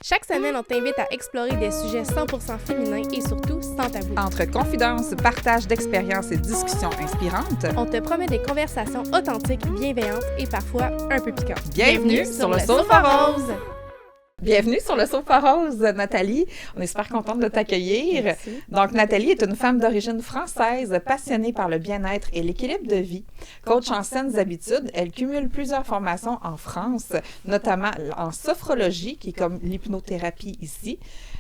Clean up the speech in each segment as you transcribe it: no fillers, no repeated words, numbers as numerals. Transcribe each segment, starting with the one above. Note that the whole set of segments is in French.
Chaque semaine, on t'invite à explorer des sujets 100% féminins et surtout sans tabou. Entre confidences, partage d'expériences et discussions inspirantes, on te promet des conversations authentiques, bienveillantes et parfois un peu piquantes. Bienvenue sur le Sofa Rose! Bienvenue sur le Sofa Rose, Nathalie. On est super contente de t'accueillir. Merci. Donc, Nathalie est une femme d'origine française, passionnée par le bien-être et l'équilibre de vie. Coach en saines habitudes, elle cumule plusieurs formations en France, notamment en sophrologie, qui est comme l'hypnothérapie ici,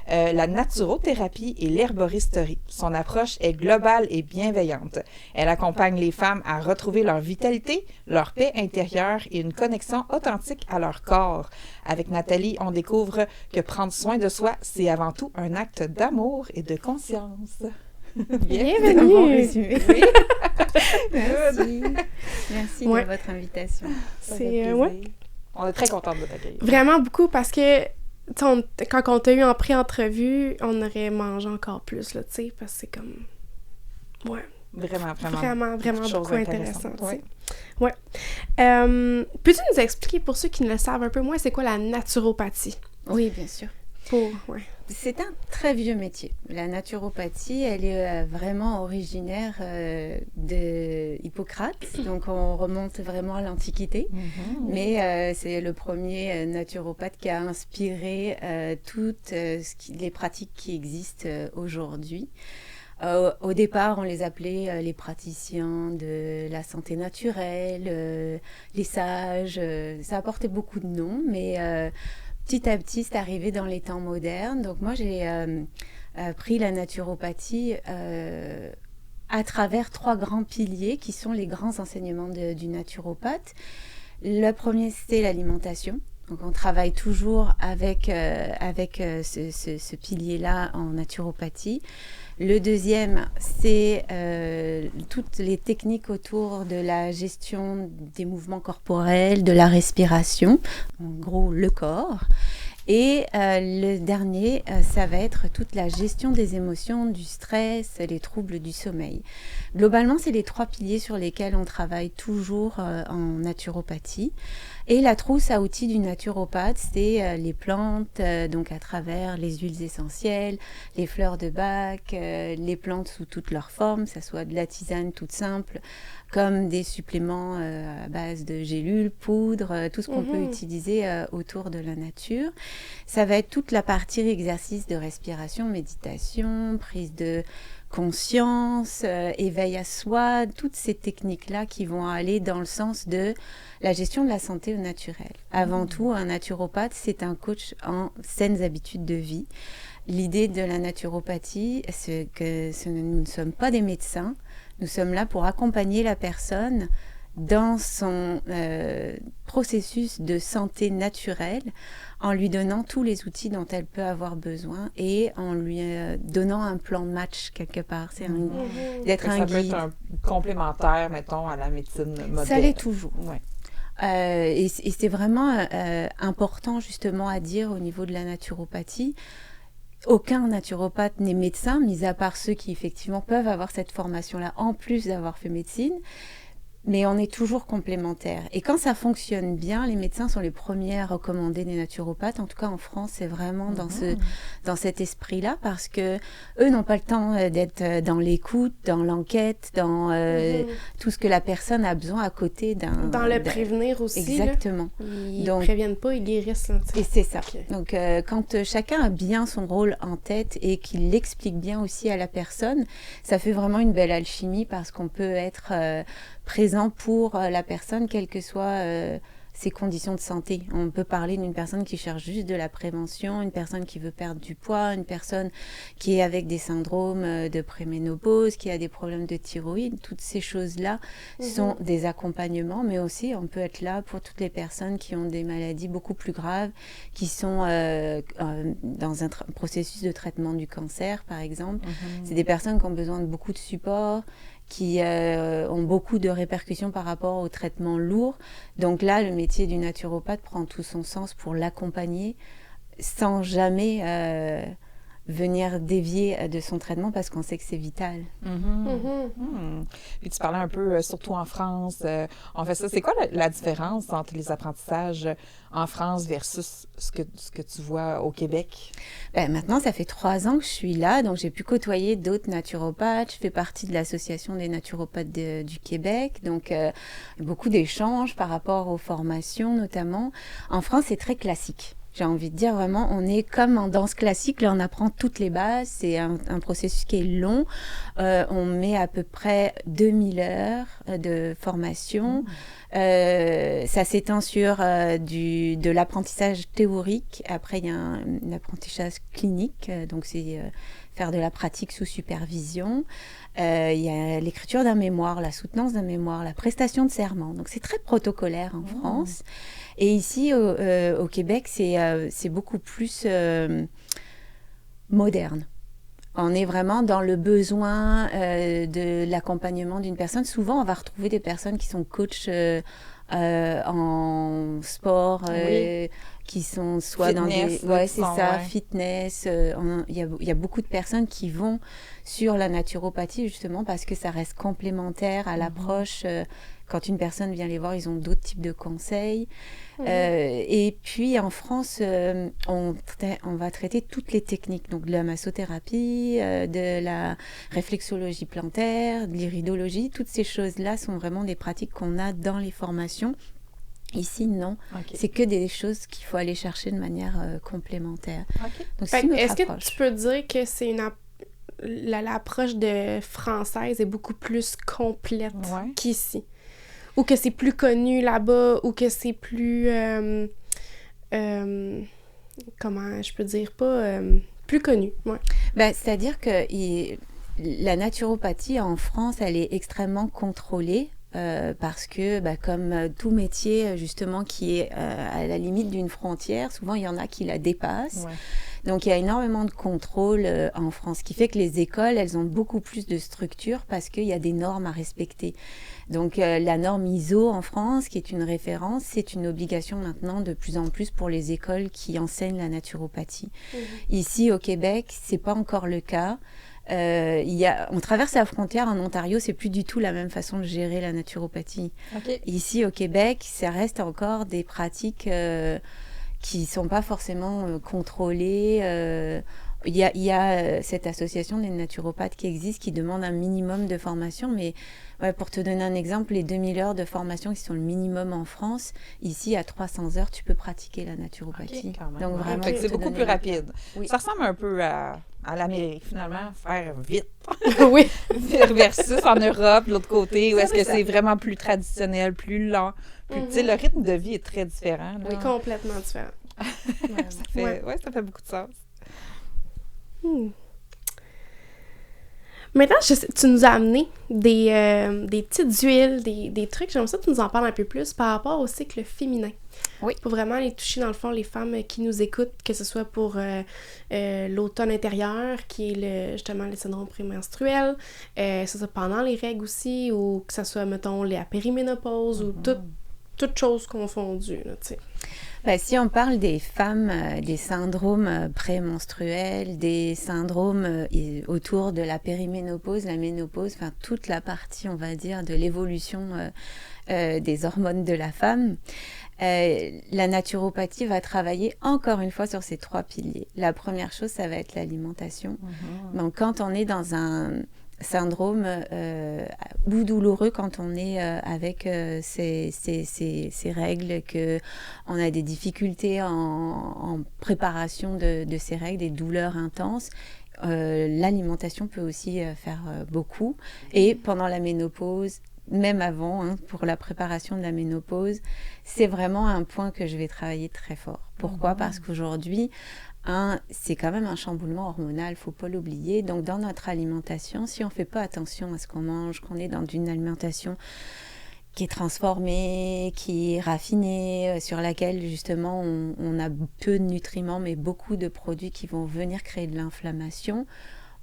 la naturothérapie et l'herboristerie. Son approche est globale et bienveillante. Elle accompagne les femmes à retrouver leur vitalité, leur paix intérieure et une connexion authentique à leur corps. Avec Nathalie, on découvre que prendre soin de soi, c'est avant tout un acte d'amour et de conscience. Bienvenue! Bon résumé. Oui. Merci. Merci Ouais. de votre invitation. Ouais. On est très contente de t'accueillir. Vraiment beaucoup parce que tu sais, quand on t'a eu en pré-entrevue, on aurait mangé encore plus, là, tu sais, parce que c'est comme... Ouais, Vraiment vraiment de choses beaucoup intéressant, intéressantes. tu sais. Ouais. Ouais. Peux-tu nous expliquer, pour ceux qui ne le savent un peu moins, c'est quoi la naturopathie? Oui, bien sûr. Ouais. C'est un très vieux métier. La naturopathie, elle est vraiment originaire de Hippocrate, donc on remonte vraiment à l'Antiquité. Mais c'est le premier naturopathe qui a inspiré toutes les pratiques qui existent aujourd'hui. Au départ, on les appelait les praticiens de la santé naturelle, les sages. Ça apportait beaucoup de noms, mais petit à petit, c'est arrivé dans les temps modernes. Donc moi, j'ai pris la naturopathie à travers 3 grands piliers qui sont les grands enseignements du naturopathe. Le premier, c'est l'alimentation. Donc on travaille toujours avec ce pilier-là en naturopathie. Le deuxième, c'est toutes les techniques autour de la gestion des mouvements corporels, de la respiration, en gros le corps. Et le dernier, ça va être toute la gestion des émotions, du stress, les troubles du sommeil. Globalement, c'est les 3 piliers sur lesquels on travaille toujours en naturopathie. Et la trousse à outils du naturopathe, c'est les plantes, donc à travers les huiles essentielles, les fleurs de bac, les plantes sous toutes leurs formes, que ce soit de la tisane toute simple, comme des suppléments à base de gélules, poudre, tout ce qu'on peut utiliser autour de la nature. Ça va être toute la partie exercice de respiration, méditation, prise de conscience, éveil à soi, toutes ces techniques-là qui vont aller dans le sens de la gestion de la santé au naturel. Avant tout, un naturopathe, c'est un coach en saines habitudes de vie. L'idée de la naturopathie, c'est que nous ne sommes pas des médecins, nous sommes là pour accompagner la personne dans son processus de santé naturelle, en lui donnant tous les outils dont elle peut avoir besoin et en lui donnant un plan de match quelque part. C'est d'être un guide. Ça peut être un complémentaire, mettons, à la médecine moderne. Ça l'est toujours. Ouais. Et c'est vraiment important justement à dire au niveau de la naturopathie. Aucun naturopathe n'est médecin, mis à part ceux qui effectivement peuvent avoir cette formation-là en plus d'avoir fait médecine. Mais on est toujours complémentaires. Et quand ça fonctionne bien, les médecins sont les premiers à recommander des naturopathes. En tout cas, en France, c'est vraiment dans cet esprit-là, parce que eux n'ont pas le temps d'être dans l'écoute, dans l'enquête, dans tout ce que la personne a besoin à côté d'un... Dans le prévenir aussi. Exactement. Là. Ils Donc, préviennent pas, ils guérissent. Là, et c'est ça. Okay. Donc, quand chacun a bien son rôle en tête et qu'il l'explique bien aussi à la personne, ça fait vraiment une belle alchimie, parce qu'on peut être... présent pour la personne, quelles que soient ses conditions de santé. On peut parler d'une personne qui cherche juste de la prévention, une personne qui veut perdre du poids, une personne qui est avec des syndromes de préménopause, qui a des problèmes de thyroïde. Toutes ces choses-là sont des accompagnements, mais aussi on peut être là pour toutes les personnes qui ont des maladies beaucoup plus graves, qui sont dans un processus de traitement du cancer, par exemple. C'est des personnes qui ont besoin de beaucoup de support, qui ont beaucoup de répercussions par rapport au traitement lourd. Donc là, le métier du naturopathe prend tout son sens pour l'accompagner sans jamais venir dévier de son traitement parce qu'on sait que c'est vital. Puis tu parlais un peu, surtout en France, on fait ça. C'est quoi la différence entre les apprentissages en France versus ce que tu vois au Québec? Ben, maintenant, ça fait 3 ans que je suis là, donc j'ai pu côtoyer d'autres naturopathes. Je fais partie de l'Association des naturopathes du Québec, donc beaucoup d'échanges par rapport aux formations notamment. En France, c'est très classique. J'ai envie de dire vraiment, on est comme en danse classique, là on apprend toutes les bases, c'est un processus qui est long, on met à peu près 2000 heures de formation, ça s'étend sur de l'apprentissage théorique, après il y a un apprentissage clinique, donc c'est faire de la pratique sous supervision, il y a l'écriture d'un mémoire, la soutenance d'un mémoire, la prestation de serment, donc c'est très protocolaire en France. Et ici, au Québec, c'est beaucoup plus moderne. On est vraiment dans le besoin de l'accompagnement d'une personne. Souvent, on va retrouver des personnes qui sont coachs en sport, qui sont soit fitness, dans des... Ouais, c'est ça, fitness. Il y a beaucoup de personnes qui vont sur la naturopathie, justement, parce que ça reste complémentaire à l'approche. Quand une personne vient les voir, ils ont d'autres types de conseils. Et puis, en France, on va traiter toutes les techniques, donc de la massothérapie, de la réflexologie plantaire, de l'iridologie. Toutes ces choses-là sont vraiment des pratiques qu'on a dans les formations. Ici, non. Okay. C'est que des choses qu'il faut aller chercher de manière complémentaire. Okay. Donc, est-ce que tu peux dire que c'est l'approche de française est beaucoup plus complète qu'ici? Ou que c'est plus connu là-bas, ou que c'est plus... comment je peux dire? Pas... plus connu, ouais. Ben, c'est-à-dire que la naturopathie en France, elle est extrêmement contrôlée. Parce que, comme tout métier, justement, qui est à la limite d'une frontière, souvent, il y en a qui la dépassent. Donc, il y a énormément de contrôle en France, ce qui fait que les écoles, elles ont beaucoup plus de structure parce qu'il y a des normes à respecter. Donc, la norme ISO en France, qui est une référence, c'est une obligation maintenant de plus en plus pour les écoles qui enseignent la naturopathie. Ici, au Québec, c'est pas encore le cas. On traverse la frontière en Ontario, c'est plus du tout la même façon de gérer la naturopathie. Ici au Québec, ça reste encore des pratiques qui sont pas forcément contrôlées. Il y a cette association des naturopathes qui existe, qui demande un minimum de formation, mais pour te donner un exemple, les 2000 heures de formation qui sont le minimum en France, ici à 300 heures, tu peux pratiquer la naturopathie. Donc vraiment, c'est beaucoup plus rapide. Oui. Ça ressemble un peu à l'Amérique, finalement, faire vite. Oui. Versus en Europe, l'autre côté, où est-ce que c'est vraiment plus traditionnel, plus lent. Tu sais, le rythme de vie est très différent. Là. Oui, complètement différent. Ça fait beaucoup de sens. Maintenant, tu nous as amené des petites huiles, des trucs. J'aimerais ça que tu nous en parles un peu plus par rapport au cycle féminin. Oui. Pour vraiment aller toucher, dans le fond, les femmes qui nous écoutent, que ce soit pour l'automne intérieur, qui est justement le syndrome prémenstruel, que ce soit pendant les règles aussi, ou que ce soit, mettons, la périménopause, ou toutes choses confondues, tu sais. Si on parle des femmes, des syndromes prémenstruels, des syndromes autour de la périménopause, la ménopause, enfin toute la partie, on va dire, de l'évolution des hormones de la femme, la naturopathie va travailler encore une fois sur ces 3 piliers. La première chose, ça va être l'alimentation. Donc quand on est dans un syndrome ou douloureux, quand on est avec ces règles, qu'on a des difficultés en préparation de ces règles, des douleurs intenses, l'alimentation peut aussi faire beaucoup. Et pendant la ménopause, même avant, pour la préparation de la ménopause, c'est vraiment un point que je vais travailler très fort. Pourquoi ? Parce qu'aujourd'hui, c'est quand même un chamboulement hormonal, il ne faut pas l'oublier. Donc, dans notre alimentation, si on ne fait pas attention à ce qu'on mange, qu'on est dans une alimentation qui est transformée, qui est raffinée, sur laquelle, justement, on a peu de nutriments, mais beaucoup de produits qui vont venir créer de l'inflammation,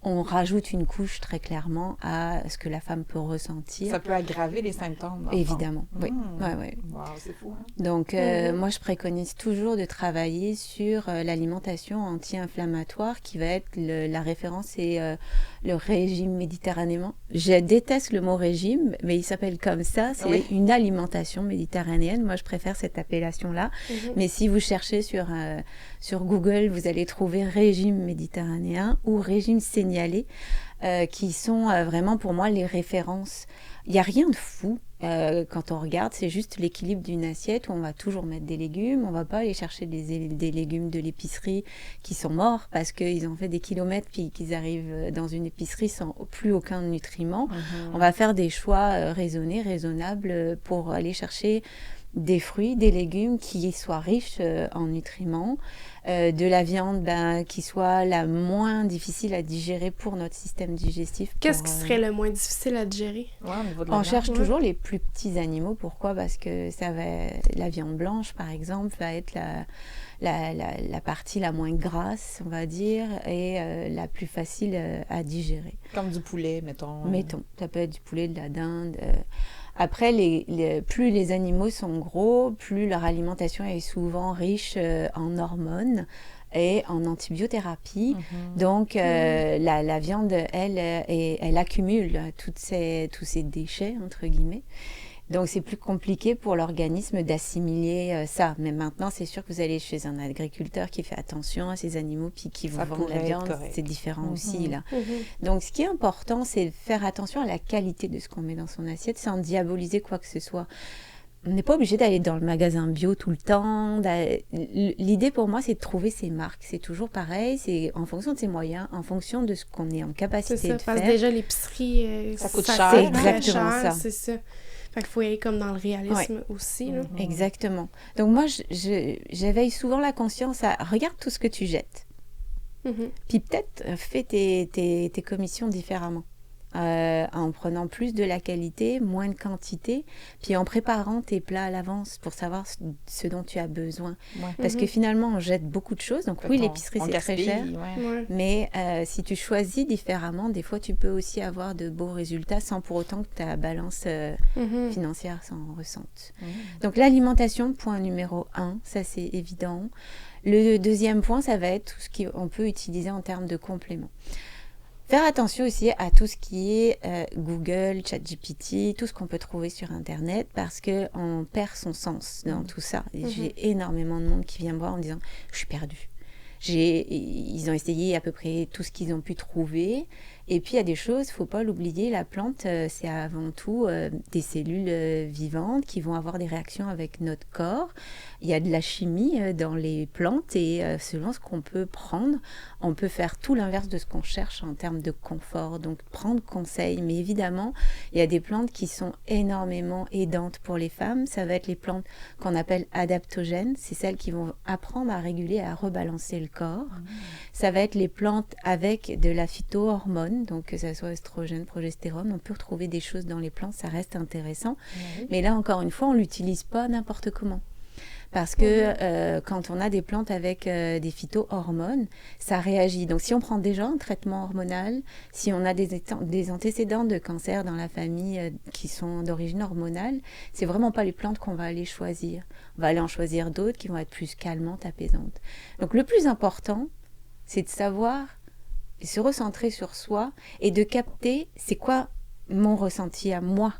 on rajoute une couche très clairement à ce que la femme peut ressentir. Ça peut aggraver les symptômes. Évidemment, oui. Ouais. Wow, c'est fou. Hein? Donc, moi, je préconise toujours de travailler sur l'alimentation anti-inflammatoire qui va être la référence et le régime méditerranéen. Je déteste le mot régime, mais il s'appelle comme ça. C'est une alimentation méditerranéenne. Moi, je préfère cette appellation-là. Mais si vous cherchez sur Google, vous allez trouver régime méditerranéen ou régime sénialé, qui sont vraiment pour moi les références. Il n'y a rien de fou quand on regarde, c'est juste l'équilibre d'une assiette où on va toujours mettre des légumes, on ne va pas aller chercher des légumes de l'épicerie qui sont morts parce qu'ils ont fait des kilomètres puis qu'ils arrivent dans une épicerie sans plus aucun nutriment. On va faire des choix raisonnés, raisonnables pour aller chercher des fruits, des légumes qui soient riches en nutriments, de la viande qui soit la moins difficile à digérer pour notre système digestif. Qu'est-ce qui serait le moins difficile à digérer? On cherche toujours les plus petits animaux. Pourquoi? Parce que la viande blanche, par exemple, va être la partie la moins grasse, on va dire, et la plus facile à digérer. Comme du poulet, mettons. Mettons, ça peut être du poulet, de la dinde. Après, plus les animaux sont gros, plus leur alimentation est souvent riche en hormones et en antibiothérapie. Donc, la viande, elle accumule tous ces déchets, entre guillemets. Donc, c'est plus compliqué pour l'organisme d'assimiler ça. Mais maintenant, c'est sûr que vous allez chez un agriculteur qui fait attention à ces animaux puis qui vous vend la viande. C'est différent aussi, là. Donc, ce qui est important, c'est de faire attention à la qualité de ce qu'on met dans son assiette sans diaboliser quoi que ce soit. On n'est pas obligé d'aller dans le magasin bio tout le temps. L'idée pour moi, c'est de trouver ses marques. C'est toujours pareil. C'est en fonction de ses moyens, en fonction de ce qu'on est en capacité de faire. Parce que déjà, l'épicerie, ça coûte cher. C'est exactement ça. C'est ça. Fait qu'il faut y aller comme dans le réalisme aussi. Là. Exactement. Donc moi, j'éveille souvent la conscience à regarde tout ce que tu jettes. Puis peut-être fais tes commissions différemment. En prenant plus de la qualité, moins de quantité, puis en préparant tes plats à l'avance pour savoir ce dont tu as besoin. Parce que finalement, on jette beaucoup de choses. Donc oui, l'épicerie, c'est très cher. Mais si tu choisis différemment, des fois, tu peux aussi avoir de beaux résultats sans pour autant que ta balance financière s'en ressente. Donc l'alimentation, point numéro 1, ça c'est évident. Le deuxième point, ça va être tout ce qu'on peut utiliser en termes de compléments. Faire attention aussi à tout ce qui est Google, ChatGPT, tout ce qu'on peut trouver sur Internet parce qu'on perd son sens dans tout ça. Et j'ai énormément de monde qui vient me voir en disant « je suis perdue ». Ils ont essayé à peu près tout ce qu'ils ont pu trouver. Et puis, il y a des choses, il ne faut pas l'oublier, la plante, c'est avant tout des cellules vivantes qui vont avoir des réactions avec notre corps. Il y a de la chimie dans les plantes et selon ce qu'on peut prendre, on peut faire tout l'inverse de ce qu'on cherche en termes de confort. Donc, prendre conseil. Mais évidemment, il y a des plantes qui sont énormément aidantes pour les femmes. Ça va être les plantes qu'on appelle adaptogènes. C'est celles qui vont apprendre à réguler, à rebalancer le corps. Ça va être les plantes avec de la phytohormone. Donc que ce soit oestrogène, progestérone, on peut retrouver des choses dans les plantes, ça reste intéressant. Mais là, encore une fois, on ne l'utilise pas n'importe comment. Parce que quand on a des plantes avec des phytohormones, ça réagit. Donc si on prend déjà un traitement hormonal, si on a des antécédents de cancer dans la famille qui sont d'origine hormonale, c'est vraiment pas les plantes qu'on va aller choisir. On va aller en choisir d'autres qui vont être plus calmantes, apaisantes. Donc le plus important, c'est de savoir et se recentrer sur soi et de capter c'est quoi mon ressenti à moi.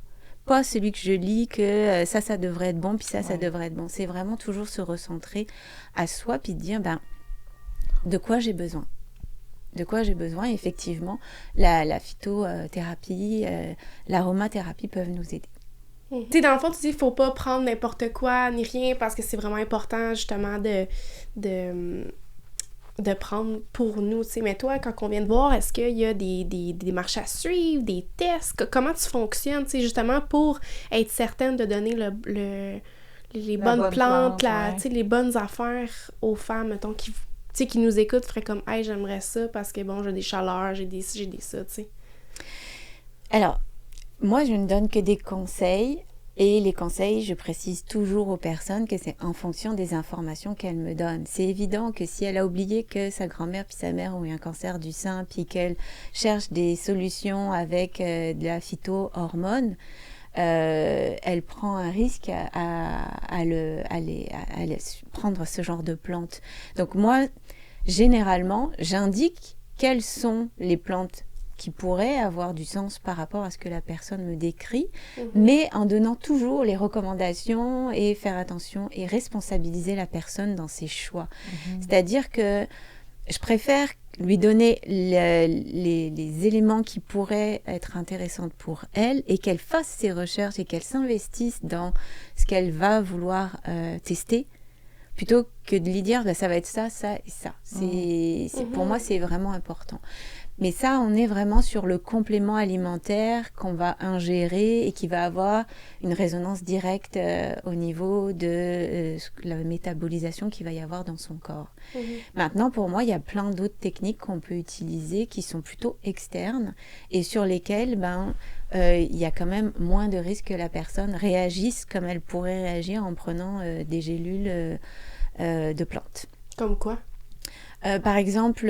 Pas celui que je lis que ça devrait être bon, puis ça devrait être bon. C'est vraiment toujours se recentrer à soi, puis dire de quoi j'ai besoin. De quoi j'ai besoin. Et effectivement, la phytothérapie, l'aromathérapie peuvent nous aider. Tu sais, dans le fond, tu dis qu'il ne faut pas prendre n'importe quoi ni rien parce que c'est vraiment important justement de prendre pour nous, tu sais. Mais toi, quand on vient de voir, est-ce qu'il y a des marches à suivre, des tests? Comment tu fonctionnes, tu sais, justement pour être certaine de donner les bonnes plantes, tu sais, les bonnes affaires aux femmes, mettons, qui nous écoutent, feraient comme « Hey, j'aimerais ça parce que, bon, j'ai des chaleurs, j'ai des ça, tu sais. » Alors, moi, je ne donne que des conseils Et les conseils, je précise toujours aux personnes que c'est en fonction des informations qu'elles me donnent. C'est évident que si elle a oublié que sa grand-mère puis sa mère ont eu un cancer du sein, puis qu'elle cherche des solutions avec de la phytohormone, elle prend un risque à prendre ce genre de plantes. Donc moi, généralement, j'indique quelles sont les plantes qui pourraient avoir du sens par rapport à ce que la personne me décrit, mais en donnant toujours les recommandations et faire attention et responsabiliser la personne dans ses choix. C'est-à-dire que je préfère lui donner les éléments qui pourraient être intéressants pour elle et qu'elle fasse ses recherches et qu'elle s'investisse dans ce qu'elle va vouloir tester, plutôt que de lui dire ça va être ça, ça et ça. Pour moi, c'est vraiment important. Mais ça, on est vraiment sur le complément alimentaire qu'on va ingérer et qui va avoir une résonance directe au niveau de la métabolisation qu'il va y avoir dans son corps. Maintenant, pour moi, il y a plein d'autres techniques qu'on peut utiliser qui sont plutôt externes et sur lesquelles il y a quand même moins de risques que la personne réagisse comme elle pourrait réagir en prenant des gélules de plantes. Comme quoi? Par exemple,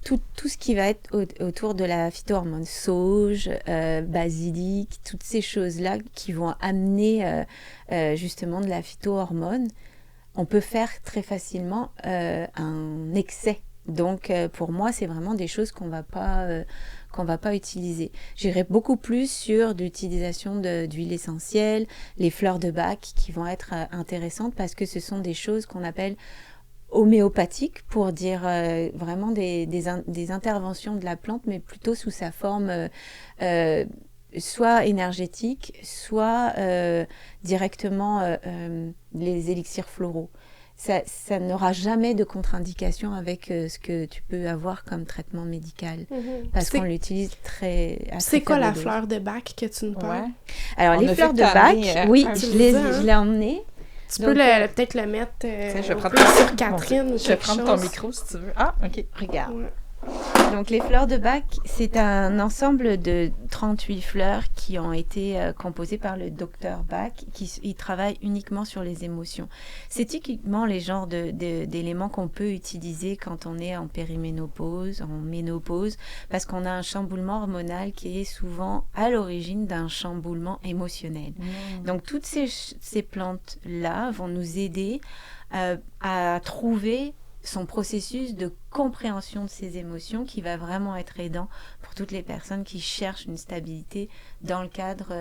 tout ce qui va être autour de la phytohormone, sauge, basilic, toutes ces choses-là qui vont amener justement de la phytohormone, on peut faire très facilement un excès. Donc, pour moi, c'est vraiment des choses qu'on va pas utiliser. J'irai beaucoup plus sur l'utilisation d'huile essentielle, les fleurs de Bach qui vont être intéressantes parce que ce sont des choses qu'on appelle homéopathique pour dire vraiment des interventions de la plante, mais plutôt sous sa forme soit énergétique, soit directement les élixirs floraux. Ça n'aura jamais de contre-indication avec ce que tu peux avoir comme traitement médical, parce qu'on l'utilise très... C'est quoi la fleur de Bach que tu nous parles? Alors, les fleurs de Bach, oui, je l'ai emmenée. Tu peux peut-être le mettre sur Catherine. Je vais prendre ton micro si tu veux. Ah, OK. Regarde. Ouais. Donc, les fleurs de Bach, c'est un ensemble de 38 fleurs qui ont été composées par le docteur Bach, il travaille uniquement sur les émotions. C'est typiquement les genres d'éléments qu'on peut utiliser quand on est en périménopause, en ménopause, parce qu'on a un chamboulement hormonal qui est souvent à l'origine d'un chamboulement émotionnel. Donc, toutes ces plantes-là vont nous aider à trouver son processus de compréhension de ses émotions qui va vraiment être aidant pour toutes les personnes qui cherchent une stabilité dans le cadre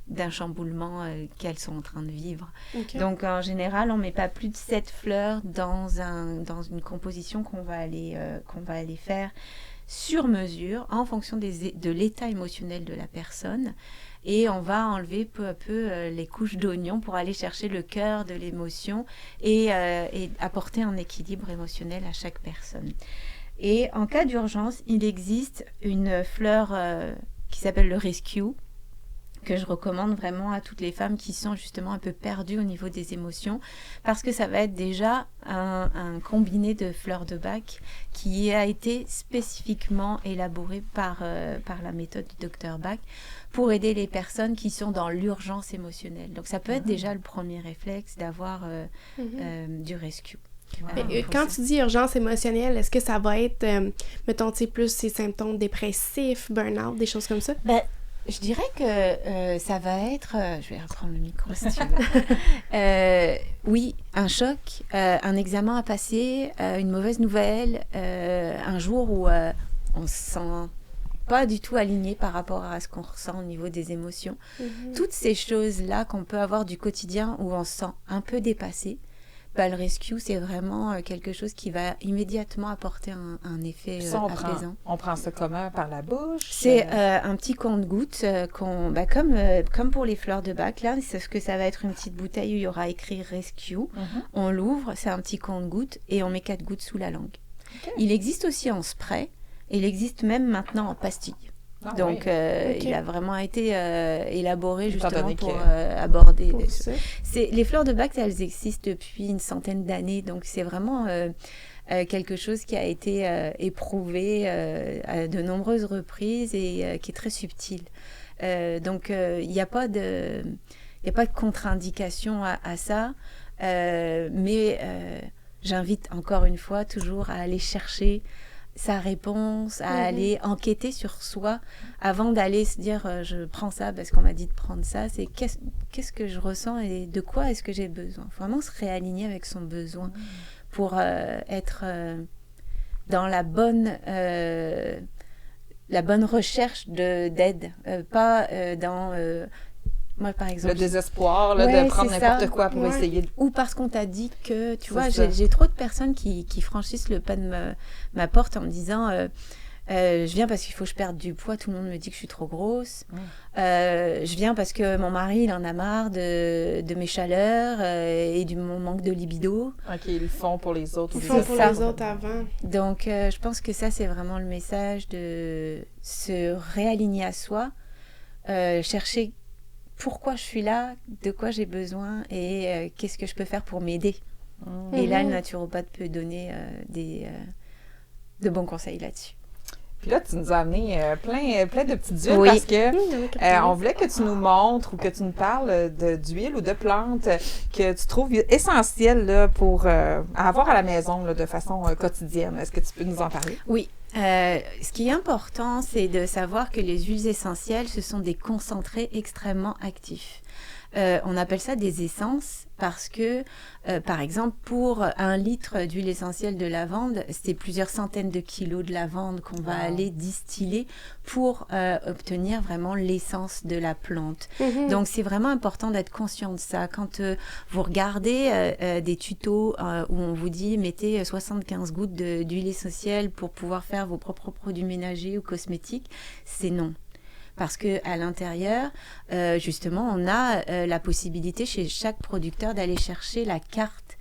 d'un chamboulement qu'elles sont en train de vivre. Okay. Donc, en général, on ne met pas plus de 7 fleurs dans une composition qu'on va aller faire sur mesure en fonction de l'état émotionnel de la personne. Et on va enlever peu à peu les couches d'oignon pour aller chercher le cœur de l'émotion et apporter un équilibre émotionnel à chaque personne. Et en cas d'urgence, il existe une fleur qui s'appelle le Rescue, que je recommande vraiment à toutes les femmes qui sont justement un peu perdues au niveau des émotions, parce que ça va être déjà un combiné de fleurs de Bach qui a été spécifiquement élaboré par la méthode du docteur Bach pour aider les personnes qui sont dans l'urgence émotionnelle. Donc ça peut être déjà le premier réflexe d'avoir du Rescue. Mais quand tu dis urgence émotionnelle, est-ce que ça va être, mettons, plus ces symptômes dépressifs, burn-out, des choses comme ça? Je dirais que ça va être... je vais reprendre le micro si tu veux. Oui, un choc, un examen à passer, une mauvaise nouvelle, un jour où on se sent pas du tout aligné par rapport à ce qu'on ressent au niveau des émotions. Toutes ces choses-là qu'on peut avoir du quotidien où on se sent un peu dépassé, le Rescue, c'est vraiment quelque chose qui va immédiatement apporter un effet apaisant. On prend ça comment? Par la bouche? C'est un petit compte-gouttes, comme pour les fleurs de Bach, là, c'est ce que ça va être une petite bouteille où il y aura écrit Rescue. On l'ouvre, c'est un petit compte-gouttes et on met 4 gouttes sous la langue. Okay. Il existe aussi en spray et il existe même maintenant en pastille. Donc, il a vraiment été élaboré justement pour aborder... Les fleurs de Bach, elles existent depuis une centaine d'années, donc c'est vraiment quelque chose qui a été éprouvé à de nombreuses reprises et qui est très subtil. Donc, il n'y a pas de contre-indication à ça. Mais j'invite encore une fois toujours à aller chercher sa réponse, à aller enquêter sur soi avant d'aller se dire je prends ça parce qu'on m'a dit de prendre ça. C'est qu'est-ce que je ressens et de quoi est-ce que j'ai besoin. Vraiment se réaligner avec son besoin pour être dans la bonne recherche d'aide, pas dans... moi, par exemple... Le désespoir de prendre n'importe quoi pour essayer. Ou parce qu'on t'a dit que... Tu vois, j'ai trop de personnes qui franchissent le pas de ma porte en me disant je viens parce qu'il faut que je perde du poids, tout le monde me dit que je suis trop grosse. Je viens parce que mon mari, il en a marre de mes chaleurs et mon manque de libido. OK, ils le font pour les autres. Ils font pour les autres avant. Donc, je pense que ça, c'est vraiment le message de se réaligner à soi, chercher pourquoi je suis là, de quoi j'ai besoin et qu'est-ce que je peux faire pour m'aider. Et là, le naturopathe peut donner de bons conseils là-dessus. Puis là, tu nous as amené plein de petites huiles parce que on voulait que tu nous montres ou que tu nous parles d'huile ou de plantes que tu trouves essentielles là, pour avoir à la maison là, de façon quotidienne. Est-ce que tu peux nous en parler? Oui. Ce qui est important, c'est de savoir que les huiles essentielles, ce sont des concentrés extrêmement actifs. On appelle ça des essences parce que, par exemple, pour 1 litre d'huile essentielle de lavande, c'est plusieurs centaines de kilos de lavande qu'on va aller distiller pour obtenir vraiment l'essence de la plante. Donc, c'est vraiment important d'être conscient de ça. Quand vous regardez des tutos où on vous dit « mettez 75 gouttes d'huile essentielle pour pouvoir faire vos propres produits ménagers ou cosmétiques », c'est non. Parce qu'à l'intérieur, justement, on a la possibilité chez chaque producteur d'aller chercher la carte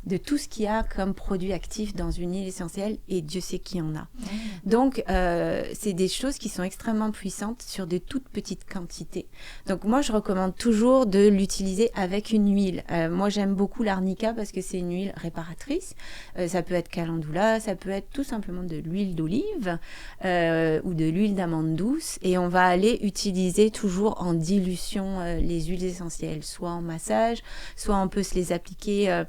de tout ce qu'il y a comme produit actif dans une huile essentielle, et Dieu sait qu'il y en a. Donc, c'est des choses qui sont extrêmement puissantes sur de toutes petites quantités. Donc, moi, je recommande toujours de l'utiliser avec une huile. Moi, j'aime beaucoup l'arnica parce que c'est une huile réparatrice. Ça peut être calendula, ça peut être tout simplement de l'huile d'olive ou de l'huile d'amande douce. Et on va aller utiliser toujours en dilution les huiles essentielles, soit en massage, soit on peut se les appliquer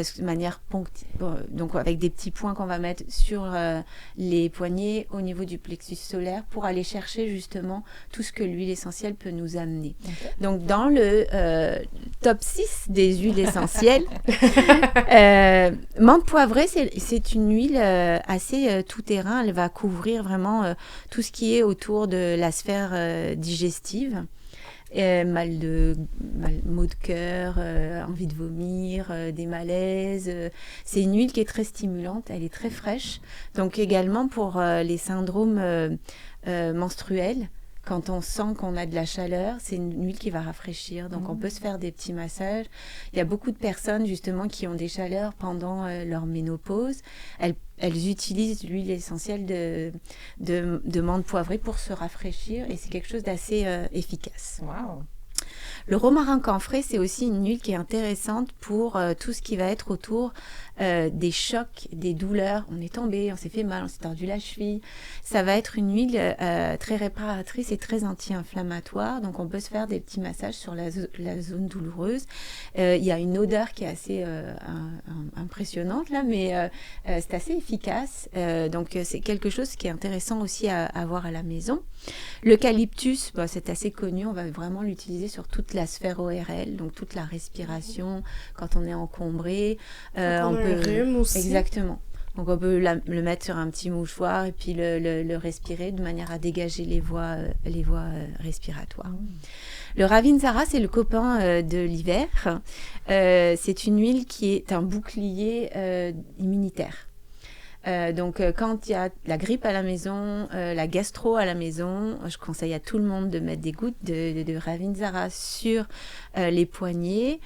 de manière ponctuelle, donc avec des petits points qu'on va mettre sur les poignets au niveau du plexus solaire pour aller chercher justement tout ce que l'huile essentielle peut nous amener. Donc dans le top 6 des huiles essentielles, menthe poivrée, c'est une huile assez tout-terrain. Elle va couvrir vraiment tout ce qui est autour de la sphère digestive. Maux de cœur, envie de vomir, des malaises. C'est une huile qui est très stimulante, elle est très fraîche. Donc également pour les syndromes menstruels, quand on sent qu'on a de la chaleur, c'est une huile qui va rafraîchir. Donc on peut se faire des petits massages. Il y a beaucoup de personnes justement qui ont des chaleurs pendant leur ménopause. Elles utilisent l'huile essentielle de menthe poivrée pour se rafraîchir et c'est quelque chose d'assez efficace. Wow. Le romarin camphré, c'est aussi une huile qui est intéressante pour tout ce qui va être autour des chocs, des douleurs. On est tombé, on s'est fait mal, on s'est tordu la cheville. Ça va être une huile très réparatrice et très anti-inflammatoire. Donc, on peut se faire des petits massages sur la zone douloureuse. Il y a une odeur qui est assez impressionnante, là, mais c'est assez efficace. Donc, c'est quelque chose qui est intéressant aussi à avoir à la maison. L'eucalyptus, c'est assez connu. On va vraiment l'utiliser sur toute la sphère ORL, donc toute la respiration, quand on est encombré. On peut un rhume aussi. Exactement. Donc on peut le mettre sur un petit mouchoir et puis le respirer de manière à dégager les voies respiratoires. Le Ravintsara, c'est le copain de l'hiver. C'est une huile qui est un bouclier immunitaire. Donc, quand il y a la grippe à la maison, la gastro à la maison, je conseille à tout le monde de mettre des gouttes de Ravintsara sur les poignets,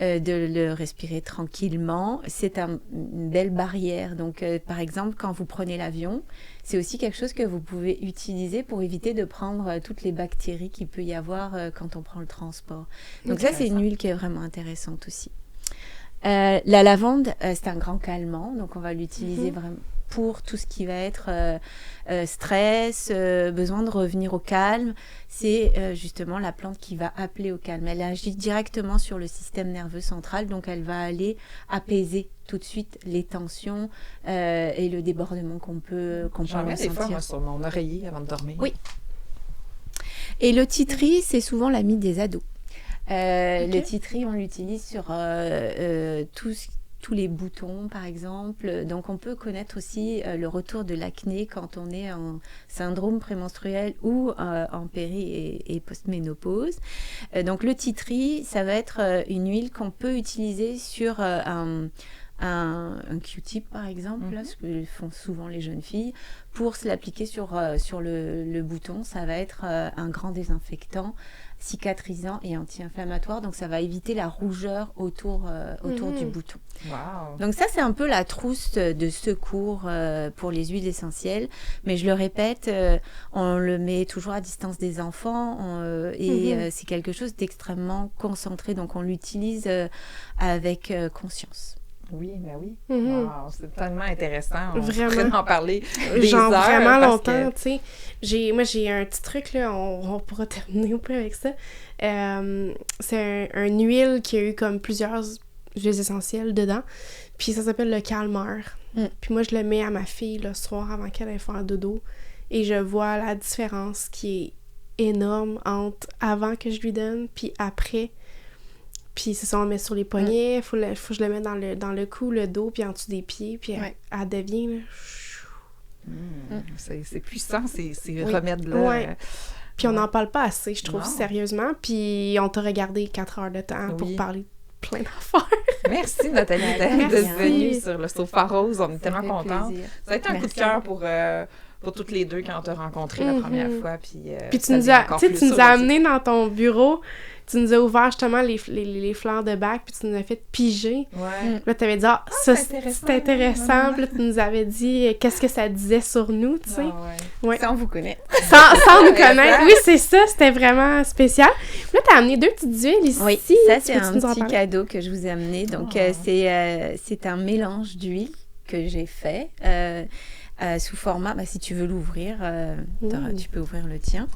de le respirer tranquillement. C'est une belle barrière. Donc, par exemple, quand vous prenez l'avion, c'est aussi quelque chose que vous pouvez utiliser pour éviter de prendre toutes les bactéries qu'il peut y avoir quand on prend le transport. Donc ça, c'est une huile qui est vraiment intéressante aussi. La lavande, c'est un grand calmant, donc on va l'utiliser vraiment pour tout ce qui va être stress, besoin de revenir au calme. C'est justement la plante qui va appeler au calme. Elle agit directement sur le système nerveux central, donc elle va aller apaiser tout de suite les tensions et le débordement qu'on peut J'en mets des fois, ressentir. moi, sur mon oreiller avant de dormir. Oui. Et le titri, c'est souvent l'ami des ados. Le titri, on l'utilise sur tous les boutons, par exemple. Donc, on peut connaître aussi le retour de l'acné quand on est en syndrome prémenstruel ou en péri et post-ménopause. Donc, le titri, ça va être une huile qu'on peut utiliser sur un Q-tip, par exemple, là, ce que font souvent les jeunes filles, pour se l'appliquer sur le bouton. Ça va être un grand désinfectant, cicatrisant et anti-inflammatoire. Donc, ça va éviter la rougeur autour du bouton. Wow. Donc, ça, c'est un peu la trousse de secours pour les huiles essentielles. Mais je le répète, on le met toujours à distance des enfants c'est quelque chose d'extrêmement concentré. Donc, on l'utilise avec conscience. Oui, ben oui. Wow, c'est tellement intéressant. On Vraiment. pourrait en parler des Genre heures. vraiment parce longtemps, que... tu sais. Moi, j'ai un petit truc, là, on pourra terminer un peu avec ça. C'est une huile qui a eu comme plusieurs huiles essentielles dedans. Puis ça s'appelle le calmeur. Puis moi, je le mets à ma fille le soir avant qu'elle aille faire dodo. Et je vois la différence qui est énorme entre avant que je lui donne, puis après. Puis c'est ça, on le met sur les poignets, faut que je le mette dans le cou, le dos, puis en dessous des pieds, puis elle devient, là... C'est puissant, ces remèdes-là. Ouais. Puis on n'en parle pas assez, je trouve, sérieusement. Puis on t'a regardé 4 heures de temps pour parler de plein d'affaires. Merci, Nathalie, d'être venue sur le Sofa Rose. On est tellement contents. Ça a été un coup de cœur pour toutes les deux quand on t'a rencontré la première fois. Puis tu nous as amenés dans ton bureau. Tu nous as ouvert justement les fleurs de bac, puis tu nous as fait piger. Ouais. Là, tu avais dit, ça, c'est intéressant. Puis là, tu nous avais dit qu'est-ce que ça disait sur nous, tu sais. Ouais. Sans vous connaître. Sans nous connaître. Oui, c'est ça. C'était vraiment spécial. Là, tu as amené 2 petites huiles ici. Oui, ça, c'est un petit cadeau que je vous ai amené. Donc, c'est un mélange d'huile que j'ai fait sous format... si tu veux l'ouvrir, tu peux ouvrir le tien.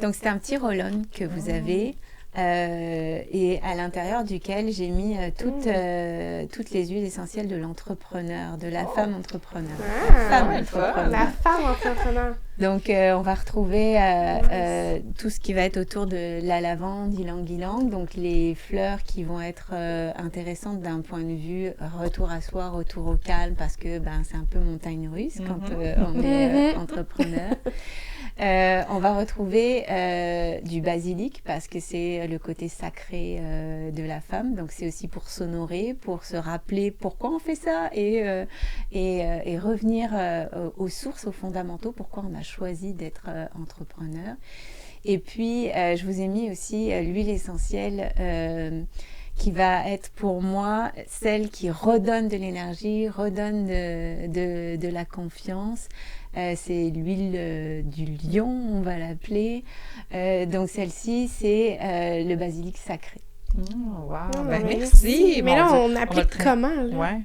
Donc, c'est un petit roll-on que vous avez et à l'intérieur duquel j'ai mis toutes les huiles essentielles de l'entrepreneur, de la femme entrepreneur. La femme entrepreneur. Donc, on va retrouver tout ce qui va être autour de la lavande, ylang-ylang, donc les fleurs qui vont être intéressantes d'un point de vue retour à soi, retour au calme, parce que c'est un peu montagne russe quand on est entrepreneur. On va retrouver du basilic parce que c'est le côté sacré de la femme. Donc, c'est aussi pour s'honorer, pour se rappeler pourquoi on fait ça et revenir aux sources, aux fondamentaux, pourquoi on a choisi d'être entrepreneur. Et puis, je vous ai mis aussi l'huile essentielle qui va être pour moi celle qui redonne de l'énergie, redonne de la confiance. C'est l'huile du lion, on va l'appeler. Donc celle-ci, c'est le basilic sacré. Wow, merci. Mais là, on applique comment, là? Ouais.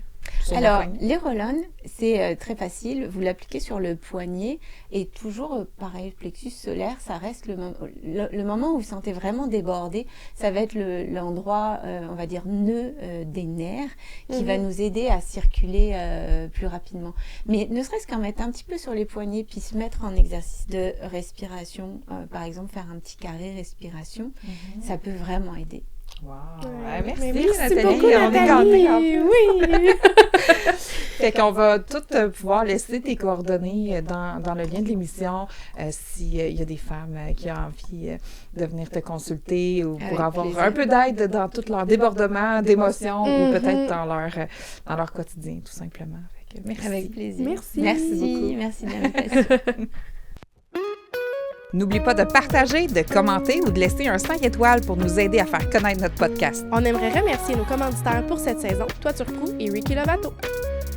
Alors, les roll-on, c'est très facile. Vous l'appliquez sur le poignet et toujours, pareil, plexus solaire, ça reste le moment où vous sentez vraiment débordé. Ça va être l'endroit, on va dire, nœud des nerfs qui va nous aider à circuler plus rapidement. Mais ne serait-ce qu'en mettre un petit peu sur les poignets puis se mettre en exercice de respiration, par exemple, faire un petit carré respiration, ça peut vraiment aider. Wow. Merci Nathalie. beaucoup, Nathalie. On est oui. Fait qu'on va toutes pouvoir laisser tes coordonnées dans le lien de l'émission s'il y a des femmes qui ont envie de venir te consulter ou pour avoir un peu d'aide dans tout leur débordement d'émotions ou peut-être dans leur quotidien, tout simplement. Fait que merci. Avec plaisir. Merci de l'invitation. N'oublie pas de partager, de commenter ou de laisser un 5 étoiles pour nous aider à faire connaître notre podcast. On aimerait remercier nos commanditaires pour cette saison, Toiture Cou et Ricky Lovato.